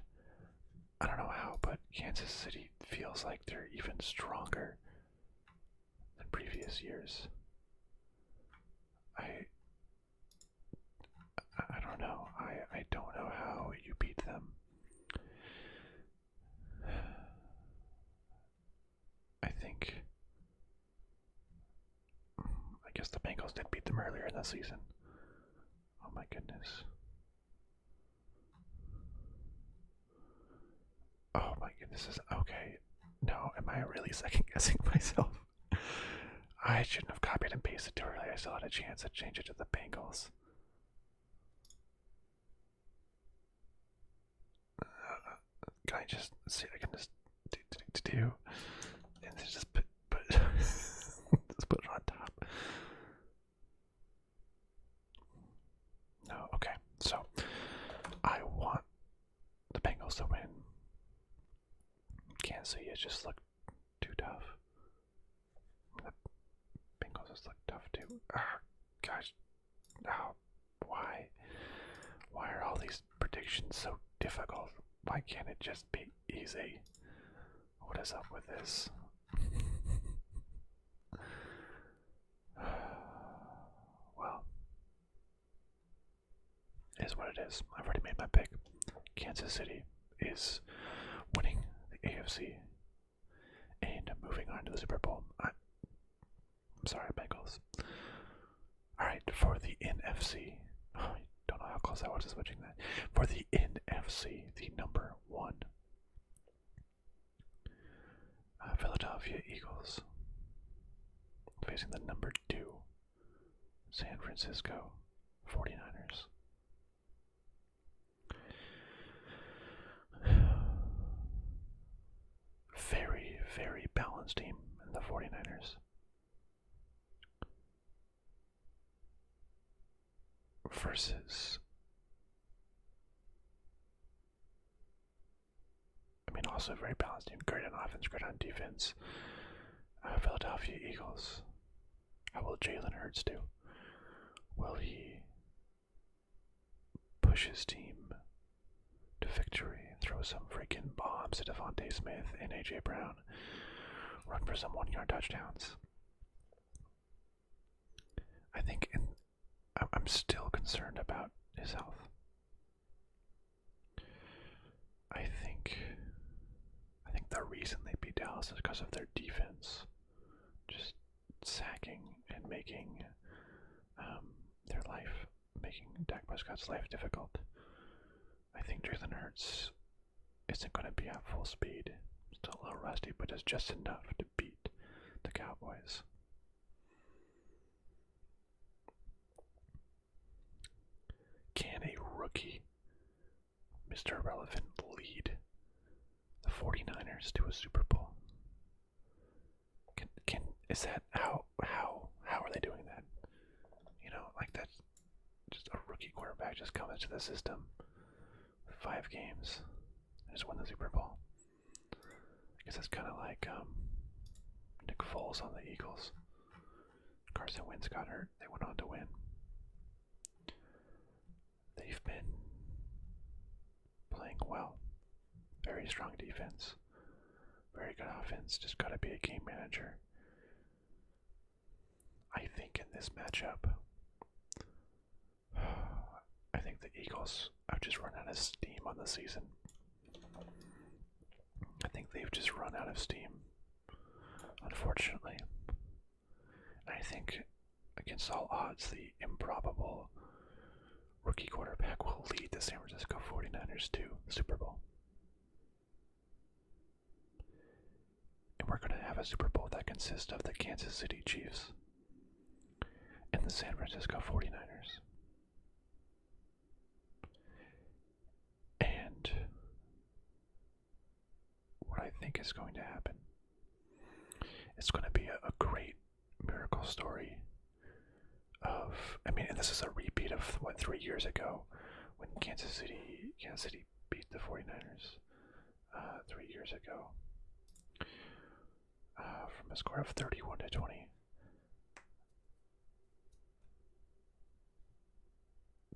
I don't know how, but Kansas City feels like they're even stronger than previous years. I don't know. I don't know how you beat them. I guess the Bengals did beat them earlier in the season. Oh my goodness. Oh my goodness, okay. No, am I really second guessing myself? I shouldn't have copied and pasted too early. I still had a chance to change it to the Bengals. Can I just see? I can just do, and then just put just put it on top. No, okay. So I want the Bengals to win. Kansas City has just looked too tough. The Bengals just look tough too. Oh, gosh, oh, why? Why are all these predictions so difficult? Why can't it just be easy? What is up with this? Well, it is what it is. I've already made my pick. Kansas City is winning the AFC and moving on to the Super Bowl. I'm sorry, Bengals. Alright, for the NFC. Oh, I don't know how close I was to switching that. For the NFC, the number 1 Philadelphia Eagles facing the number 2 San Francisco 49ers. Very, very balanced team in the 49ers. Versus, also a very balanced team. Great on offense, great on defense. Philadelphia Eagles. How will Jalen Hurts do? Will he push his team to victory and throw some freaking bombs to Devontae Smith and A.J. Brown? Run for some 1-yard touchdowns? I think I'm still concerned about his health. I think the reason they beat Dallas is because of their defense, just sacking and making making Dak Prescott's life difficult. I think Jalen Hurts isn't going to be at full speed, still a little rusty, but is just enough to beat the Cowboys. Can a rookie, Mr. Irrelevant, lead the 49ers to a Super Bowl? Is that how are they doing that? Like that's just a rookie quarterback just come into the system, 5 games, and just win the Super Bowl. I guess it's kind of like Nick Foles on the Eagles. Carson Wentz got hurt. They went on to win. They've been playing well. Very strong defense. Very good offense. Just got to be a game manager. I think in this matchup, I think the Eagles have just run out of steam on the season. I think they've just run out of steam, unfortunately. And I think against all odds, the improbable rookie quarterback will lead the San Francisco 49ers to the Super Bowl. And we're going to have a Super Bowl that consists of the Kansas City Chiefs and the San Francisco 49ers. And what I think is going to happen, it's going to be a great miracle story and this is a repeat of 3 years ago when Kansas City beat the 49ers 3 years ago from a score of 31-20.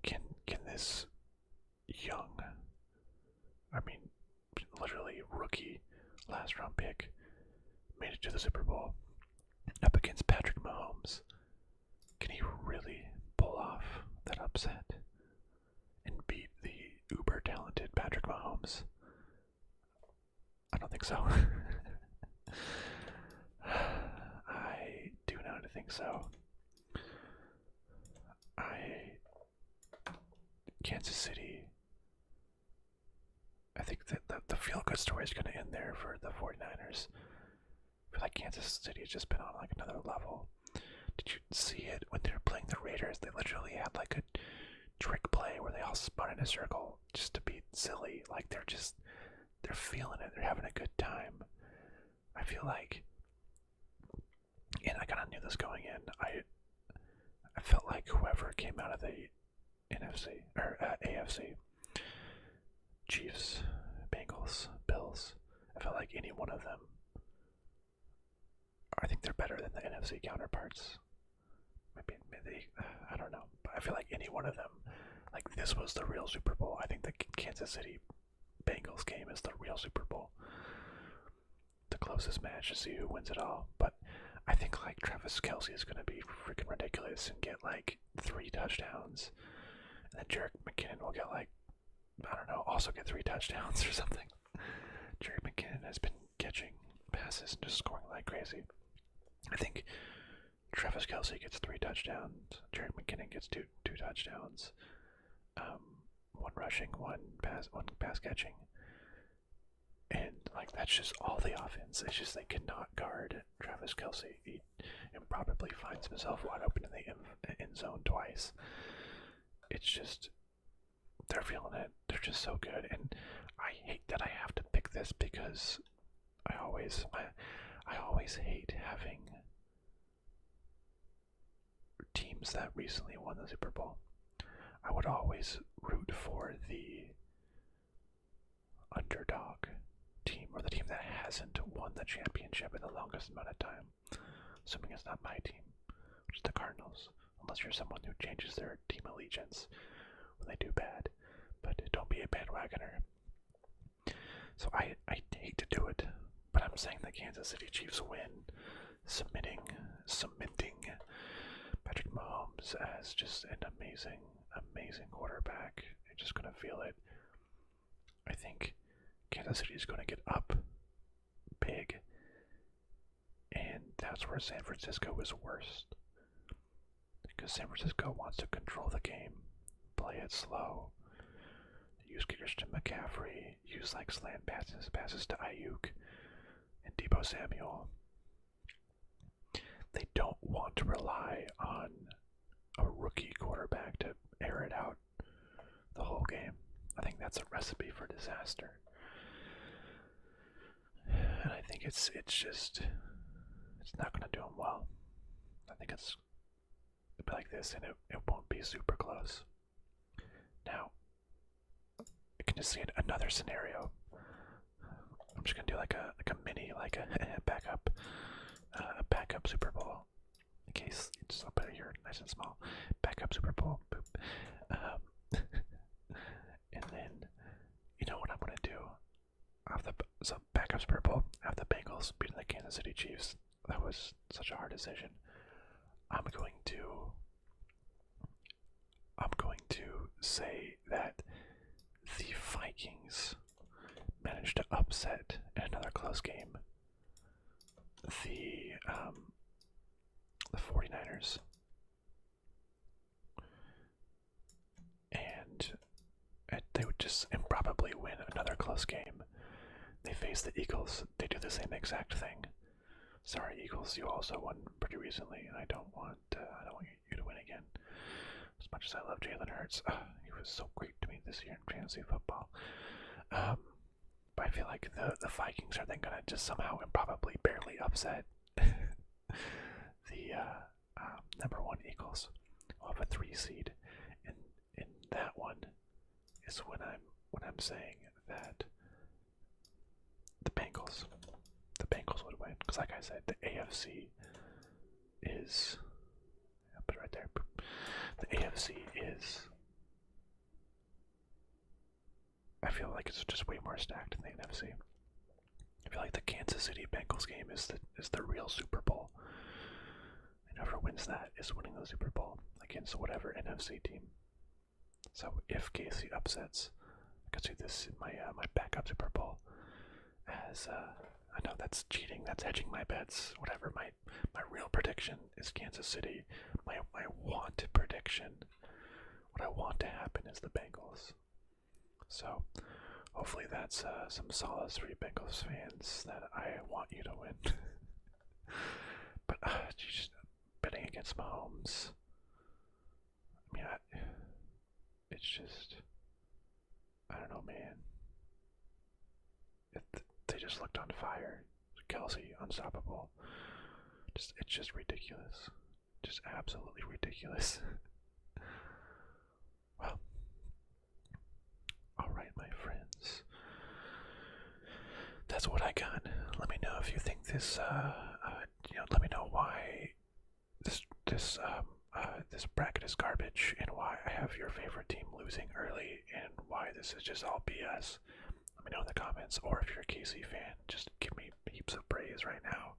Can this young, literally rookie last round pick made it to the Super Bowl up against Patrick Mahomes? Can he really pull off that upset and beat the uber talented Patrick Mahomes? I don't think so. I do not think so. Kansas City, I think that the feel-good story is going to end there for the 49ers. I feel like Kansas City has just been on like another level. Did you see it when they were playing the Raiders? They literally had like a trick play where they all spun in a circle just to be silly. Like they're just they're feeling it. They're having a good time. I feel like, and I kind of knew this going in. I felt like whoever came out of the NFC or AFC, Chiefs, Bengals, Bills, I felt like any one of them. I think they're better than the NFC counterparts. Maybe I don't know, but I feel like any one of them, like this was the real Super Bowl. I think the Kansas City Bengals game is the real Super Bowl. The closest match to see who wins it all. But I think like Travis Kelce is going to be freaking ridiculous and get like 3 touchdowns. And then Jerick McKinnon will get like, I don't know, also get 3 touchdowns or something. Jerick McKinnon has been catching passes and just scoring like crazy. I think Travis Kelce gets 3 touchdowns. Jerick McKinnon gets two touchdowns. 1 rushing, 1 pass catching. And like that's just all the offense. It's just they cannot guard Travis Kelce. He probably finds himself wide open in the end zone twice. It's just they're feeling it. They're just so good, and I hate that I have to pick this because I always hate having teams that recently won the Super Bowl. I would always root for the underdog team or the team that hasn't won the championship in the longest amount of time. Assuming it's not my team, which is the Cardinals, unless you're someone who changes their team allegiance when they do bad. But don't be a bandwagoner. So I hate to do it, but I'm saying the Kansas City Chiefs win, cementing Patrick Mahomes as just an amazing quarterback. You're just gonna feel it. I think Kansas City is gonna get up big, and that's where San Francisco is worst. Because San Francisco wants to control the game, play it slow, use Christian McCaffrey, use like slant passes to Ayuk and Deebo Samuel. They don't want to rely on a rookie quarterback to air it out the whole game. I think that's a recipe for disaster. And I think it's not going to do them well. I think it'll be like this, and it won't be super close. Now, you can just see another scenario. I'm just gonna do like a mini, like a backup Super Bowl. In case it's up here, nice and small. Backup Super Bowl. Boop. And then, you know what I'm gonna do? So backup Super Bowl. Have the Bengals beating the Kansas City Chiefs. That was such a hard decision. I'm going to say that the Vikings managed to upset in another close game the 49ers, and they would just improbably win another close game. They face the Eagles. They do the same exact thing. Sorry, Eagles, you also won pretty recently, and I don't want you to win again. As much as I love Jalen Hurts, he was so great to me this year in fantasy football. But I feel like the Vikings are then going to just somehow and probably barely upset the number 1 Eagles. We'll have a 3 seed, and in that one is when I'm saying that the Bengals would win, because like I said, the AFC is, I'll put it right there. The AFC is, I feel like it's just way more stacked than the NFC. I feel like the Kansas City Bengals game is the real Super Bowl. And whoever wins that is winning the Super Bowl against whatever NFC team. So if KC upsets, I could see this in my backup Super Bowl as I know that's cheating, that's hedging my bets, whatever. My real prediction is Kansas City. My want prediction, what I want to happen is the Bengals. So hopefully that's some solace for you Bengals fans that I want you to win. But just betting against Mahomes, I mean, it's just, I don't know, man. They just looked on fire. Kelsey, unstoppable. It's just ridiculous. Just absolutely ridiculous. Well, alright, my friends. That's what I got. Let me know if you think this, let me know why this bracket is garbage and why I have your favorite team losing early and why this is just all BS. Let me know in the comments, or if you're a KC fan, just give me heaps of praise right now.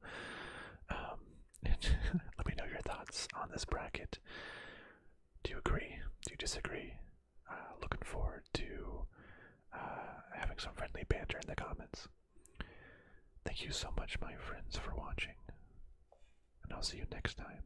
Let me know your thoughts on this bracket. Do you agree? Do you disagree? Looking forward to having some friendly banter in the comments. Thank you so much, my friends, for watching, and I'll see you next time.